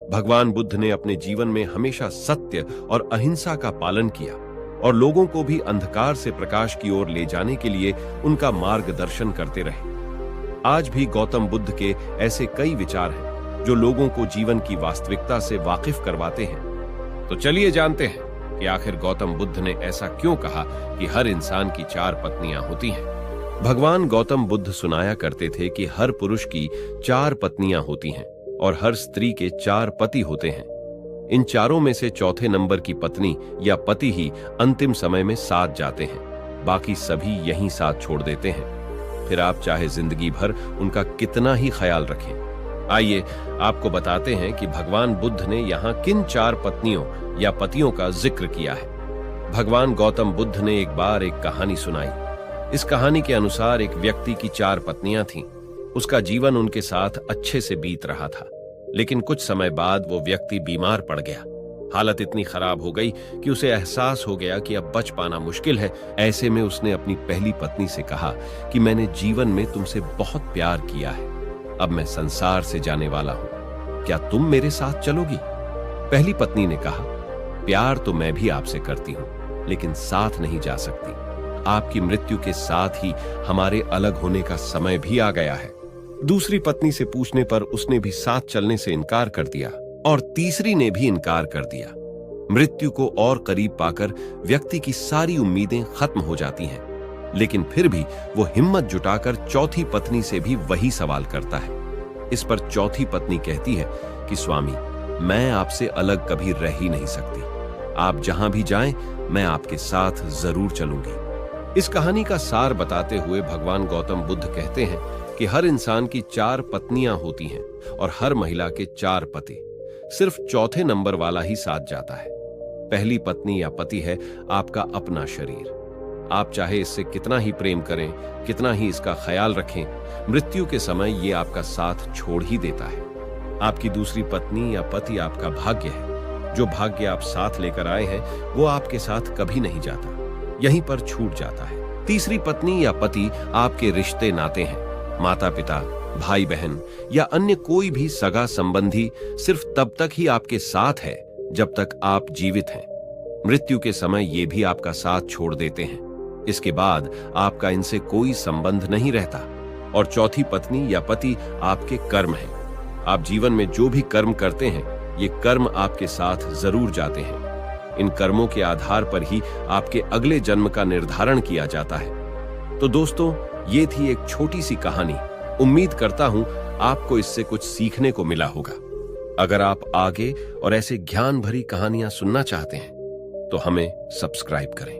भगवान बुद्ध ने अपने जीवन में हमेशा सत्य और अहिंसा का पालन किया और लोगों को भी अंधकार से प्रकाश की ओर ले जाने के लिए उनका मार्गदर्शन करते रहे। आज भी गौतम बुद्ध के ऐसे कई विचार हैं जो लोगों को जीवन की वास्तविकता से वाकिफ करवाते हैं। तो चलिए जानते हैं कि आखिर गौतम बुद्ध ने ऐसा क्यों कहा कि हर इंसान की 4 पत्नियां होती हैं। भगवान गौतम बुद्ध सुनाया करते थे कि हर पुरुष की 4 पत्नियां होती हैं और हर स्त्री के 4 पति होते हैं। इन चारों में से चौथे नंबर की पत्नी या पति ही अंतिम समय में साथ जाते हैं, बाकी सभी यहीं साथ छोड़ देते हैं। फिर आप चाहे जिंदगी भर उनका कितना ही ख्याल रखें। आइए आपको बताते हैं कि भगवान बुद्ध ने यहाँ किन 4 पत्नियों या पतियों का जिक्र किया है। भगवान गौतम बुद्ध ने एक बार एक कहानी सुनाई। इस कहानी के अनुसार एक व्यक्ति की 4 पत्नियां थीं। उसका जीवन उनके साथ अच्छे से बीत रहा था, लेकिन कुछ समय बाद वो व्यक्ति बीमार पड़ गया। हालत इतनी खराब हो गई कि उसे एहसास हो गया कि अब बच पाना मुश्किल है। ऐसे में उसने अपनी पहली पत्नी से कहा कि मैंने जीवन में तुमसे बहुत प्यार किया है, अब मैं संसार से जाने वाला हूं, क्या तुम मेरे साथ चलोगी? पहली पत्नी ने कहा, प्यार तो मैं भी आपसे करती हूं, लेकिन साथ नहीं जा सकती। आपकी मृत्यु के साथ ही हमारे अलग होने का समय भी आ गया है। दूसरी पत्नी से पूछने पर उसने भी साथ चलने से इनकार कर दिया और तीसरी ने भी इनकार कर दिया। मृत्यु को और करीब पाकर व्यक्ति की सारी उम्मीदें खत्म हो जाती हैं, लेकिन फिर भी वो हिम्मत जुटाकर चौथी पत्नी से भी वही सवाल करता है। इस पर चौथी पत्नी कहती है कि स्वामी, मैं आपसे अलग कभी रह ही नहीं सकती। आप जहां भी जाएं, मैं आपके साथ जरूर चलूंगी। इस कहानी का सार बताते हुए भगवान गौतम बुद्ध कहते हैं कि हर इंसान की 4 पत्नियां होती हैं और हर महिला के 4 पति। सिर्फ चौथे नंबर वाला ही साथ जाता है। पहली पत्नी या पति है आपका अपना शरीर। आप चाहे इससे कितना ही प्रेम करें, कितना ही इसका ख्याल रखें, मृत्यु के समय ये आपका साथ छोड़ ही देता है। आपकी दूसरी पत्नी या पति आपका भाग्य है। जो भाग्य आप साथ लेकर आए हैं वो आपके साथ कभी नहीं जाता, यहीं पर छूट जाता है। तीसरी पत्नी या पति आपके रिश्ते नाते हैं। माता पिता, भाई बहन या अन्य कोई भी सगा संबंधी सिर्फ तब तक ही आपके साथ है जब तक आप जीवित हैं। मृत्यु के समय ये भी आपका साथ छोड़ देते हैं। इसके बाद आपका इनसे कोई संबंध नहीं रहता। और चौथी पत्नी या पति आपके कर्म हैं। आप जीवन में जो भी कर्म करते हैं, ये कर्म आपके साथ जरूर जाते हैं। इन कर्मों के आधार पर ही आपके अगले जन्म का निर्धारण किया जाता है। तो दोस्तों, ये थी एक छोटी सी कहानी। उम्मीद करता हूं आपको इससे कुछ सीखने को मिला होगा। अगर आप आगे और ऐसे ज्ञान भरी कहानियां सुनना चाहते हैं तो हमें सब्सक्राइब करें।